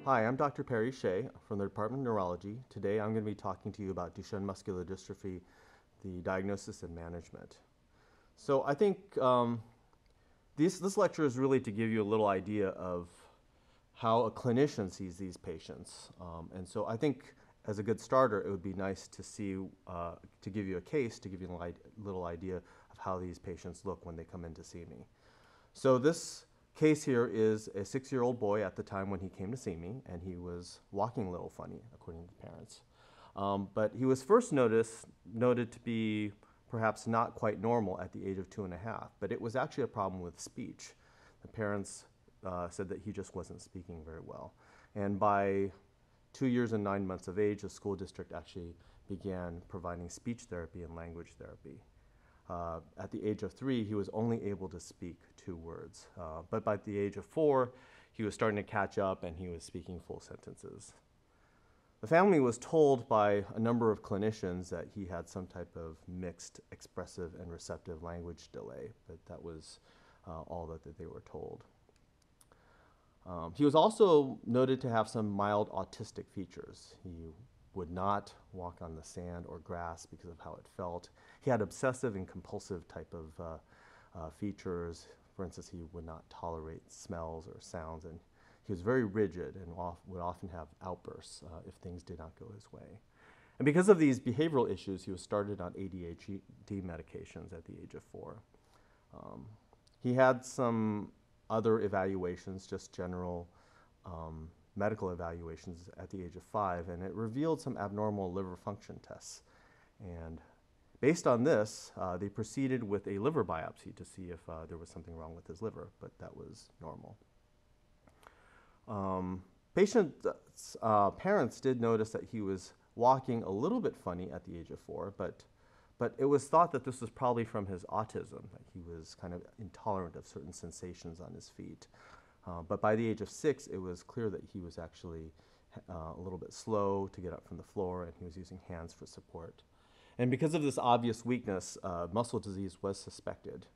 Hi, I'm Dr. Perry Shieh from the Department of Neurology. Today I'm going to be talking to you about Duchenne muscular dystrophy, the diagnosis and management. So I think this lecture is really to give you a little idea of how a clinician sees these patients. And so I think as a good starter, it would be nice to see, to give you a case, to give you a little idea of how these patients look when they come in to see me. So this case here is a 6-year-old boy at the time when he came to see me, and he was walking a little funny, according to the parents. But he was first noted to be perhaps not quite normal at the age of 2.5, but it was actually a problem with speech. The parents said that he just wasn't speaking very well. And by 2 years and 9 months of age, the school district actually began providing speech therapy and language therapy. At the age of 3, he was only able to speak 2 words. But by the age of 4, he was starting to catch up and he was speaking full sentences. The family was told by a number of clinicians that he had some type of mixed expressive and receptive language delay, but that was all that they were told. He was also noted to have some mild autistic features. He would not walk on the sand or grass because of how it felt. He had obsessive and compulsive type of features. For instance, he would not tolerate smells or sounds, and he was very rigid and would often have outbursts if things did not go his way. And because of these behavioral issues, he was started on ADHD medications at the age of 4. He had some other evaluations, just general medical evaluations at the age of 5, and it revealed some abnormal liver function tests. And based on this, they proceeded with a liver biopsy to see if there was something wrong with his liver, but that was normal. Patient's parents did notice that he was walking a little bit funny at the age of 4, but it was thought that this was probably from his autism, that he was kind of intolerant of certain sensations on his feet. But by the age of 6, it was clear that he was actually a little bit slow to get up from the floor, and he was using hands for support. And because of this obvious weakness, muscle disease was suspected.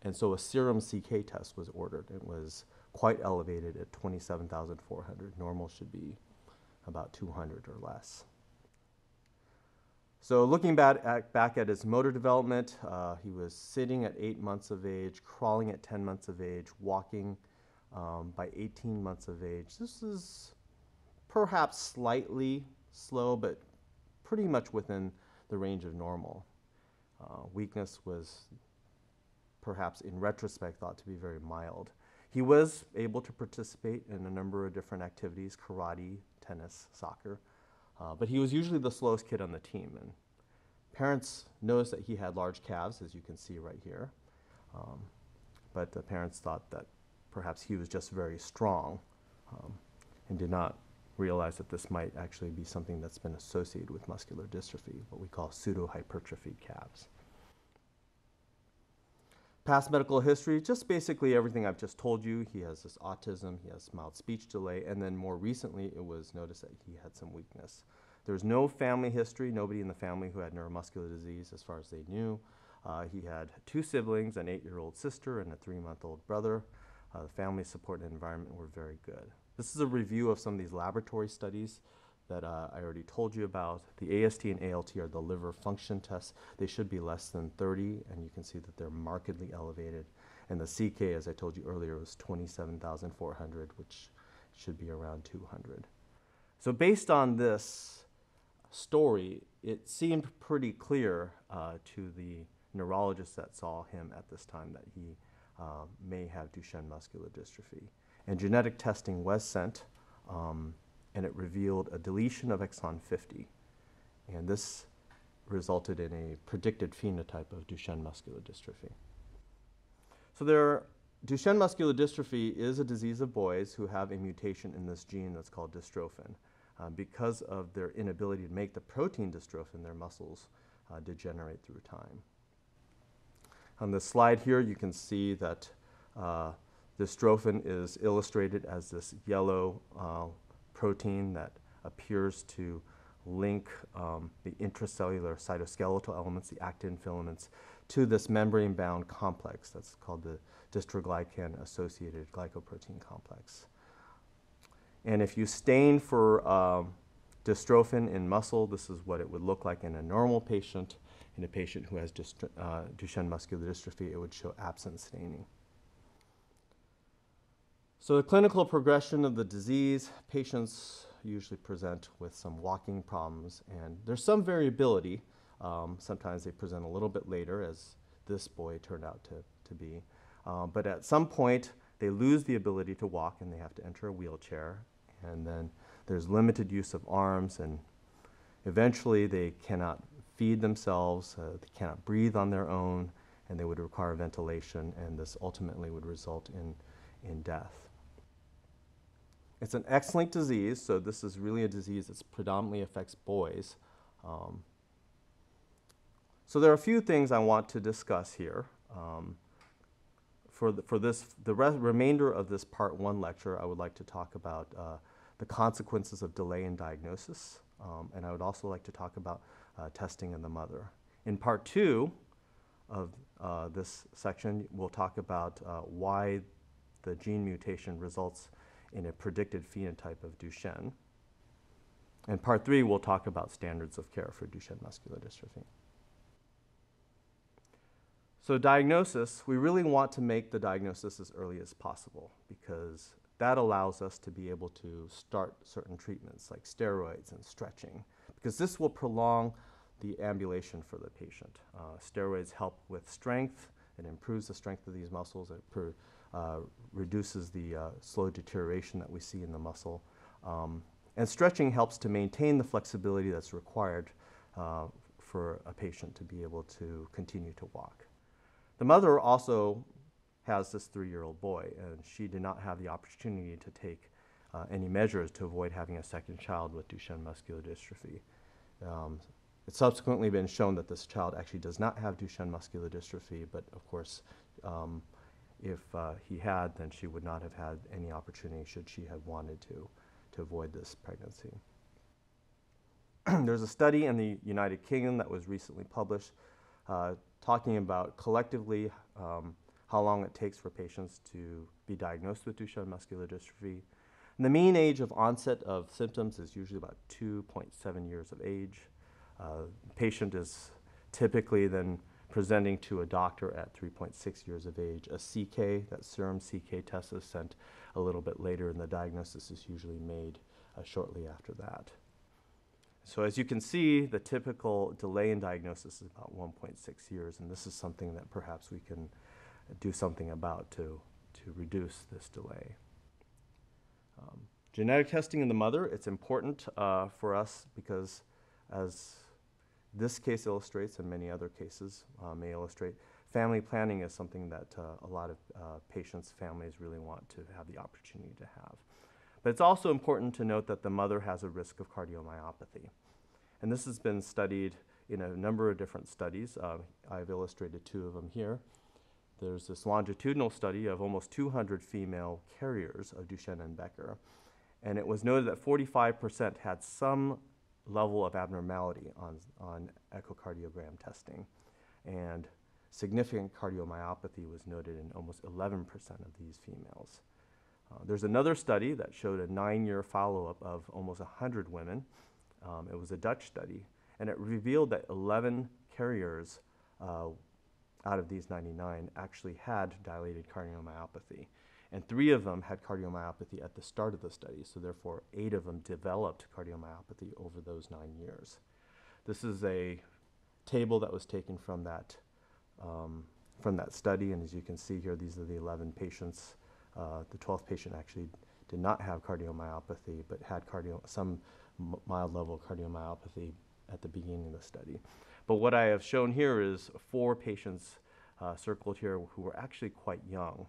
And so a serum CK test was ordered. It was quite elevated at 27,400. Normal should be about 200 or less. So looking back at his motor development, he was sitting at 8 months of age, crawling at 10 months of age, walking by 18 months of age. This is perhaps slightly slow, but pretty much within the range of normal. Weakness was perhaps in retrospect thought to be very mild. He was able to participate in a number of different activities, karate, tennis, soccer, but he was usually the slowest kid on the team. And parents noticed that he had large calves, as you can see right here, but the parents thought that perhaps he was just very strong and did not realize that this might actually be something that's been associated with muscular dystrophy, what we call pseudo-hypertrophied calves. Past medical history, just basically everything I've just told you. He has this autism, he has mild speech delay, and then more recently it was noticed that he had some weakness. There's no family history, nobody in the family who had neuromuscular disease as far as they knew. He had 2 siblings, an 8-year-old sister and a 3-month-old brother. The family support and environment were very good. This is a review of some of these laboratory studies that I already told you about. The AST and ALT are the liver function tests. They should be less than 30, and you can see that they're markedly elevated. And the CK, as I told you earlier, was 27,400, which should be around 200. So based on this story, it seemed pretty clear to the neurologist that saw him at this time that he may have Duchenne muscular dystrophy. And genetic testing was sent, and it revealed a deletion of exon 50. And this resulted in a predicted phenotype of Duchenne muscular dystrophy. So Duchenne muscular dystrophy is a disease of boys who have a mutation in this gene that's called dystrophin. Because of their inability to make the protein dystrophin, their muscles degenerate through time. On this slide here, you can see that dystrophin is illustrated as this yellow protein that appears to link the intracellular cytoskeletal elements, the actin filaments, to this membrane-bound complex that's called the dystroglycan-associated glycoprotein complex. And if you stain for dystrophin in muscle, this is what it would look like in a normal patient. In a patient who has Duchenne muscular dystrophy, it would show absent staining. So the clinical progression of the disease, patients usually present with some walking problems, and there's some variability. Sometimes they present a little bit later, as this boy turned out to be. But at some point, they lose the ability to walk and they have to enter a wheelchair. And then there's limited use of arms, and eventually they cannot feed themselves, they cannot breathe on their own, and they would require ventilation, and this ultimately would result in death. It's an X-linked disease, so this is really a disease that predominantly affects boys. So there are a few things I want to discuss here. For the remainder of this part 1 lecture, I would like to talk about the consequences of delay in diagnosis, and I would also like to talk about testing in the mother. In part 2 of this section, we'll talk about why the gene mutation results in a predicted phenotype of Duchenne. In part 3, we'll talk about standards of care for Duchenne muscular dystrophy. So diagnosis, we really want to make the diagnosis as early as possible because that allows us to be able to start certain treatments like steroids and stretching, because this will prolong the ambulation for the patient. Steroids help with strength. It improves the strength of these muscles. It reduces the slow deterioration that we see in the muscle. And stretching helps to maintain the flexibility that's required for a patient to be able to continue to walk. The mother also has this 3-year-old boy, and she did not have the opportunity to take any measures to avoid having a second child with Duchenne muscular dystrophy. It's subsequently been shown that this child actually does not have Duchenne muscular dystrophy, but of course, if he had, then she would not have had any opportunity should she have wanted to avoid this pregnancy. There's a study in the United Kingdom that was recently published talking about collectively how long it takes for patients to be diagnosed with Duchenne muscular dystrophy. And the mean age of onset of symptoms is usually about 2.7 years of age. The patient is typically then presenting to a doctor at 3.6 years of age. A CK, that serum CK test, is sent a little bit later, and the diagnosis is usually made shortly after that. So as you can see, the typical delay in diagnosis is about 1.6 years, and this is something that perhaps we can do something about to reduce this delay. Genetic testing in the mother, it's important for us because, as this case illustrates and many other cases may illustrate, family planning is something that a lot of patients' families really want to have the opportunity to have. But it's also important to note that the mother has a risk of cardiomyopathy. And this has been studied in a number of different studies. I've illustrated 2 of them here. There's this longitudinal study of almost 200 female carriers of Duchenne and Becker. And it was noted that 45% had some level of abnormality on echocardiogram testing. And significant cardiomyopathy was noted in almost 11% of these females. There's another study that showed a 9-year follow-up of almost 100 women. It was a Dutch study, and it revealed that 11 carriers out of these 99 actually had dilated cardiomyopathy. And 3 of them had cardiomyopathy at the start of the study, so therefore 8 of them developed cardiomyopathy over those 9 years. This is a table that was taken from that study, and as you can see here, these are the 11 patients. The 12th patient actually did not have cardiomyopathy, but had some mild level of cardiomyopathy at the beginning of the study. But what I have shown here is 4 patients circled here who were actually quite young,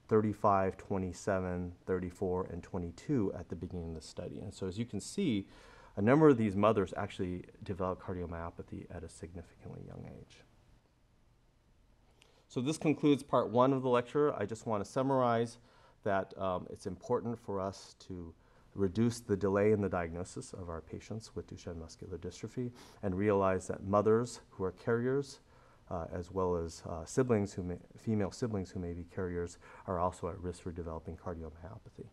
35, 27, 34, and 22 at the beginning of the study. And so as you can see, a number of these mothers actually developed cardiomyopathy at a significantly young age. So this concludes part 1 of the lecture. I just want to summarize that it's important for us to reduce the delay in the diagnosis of our patients with Duchenne muscular dystrophy and realize that mothers who are carriers as well as female siblings who may be carriers are also at risk for developing cardiomyopathy.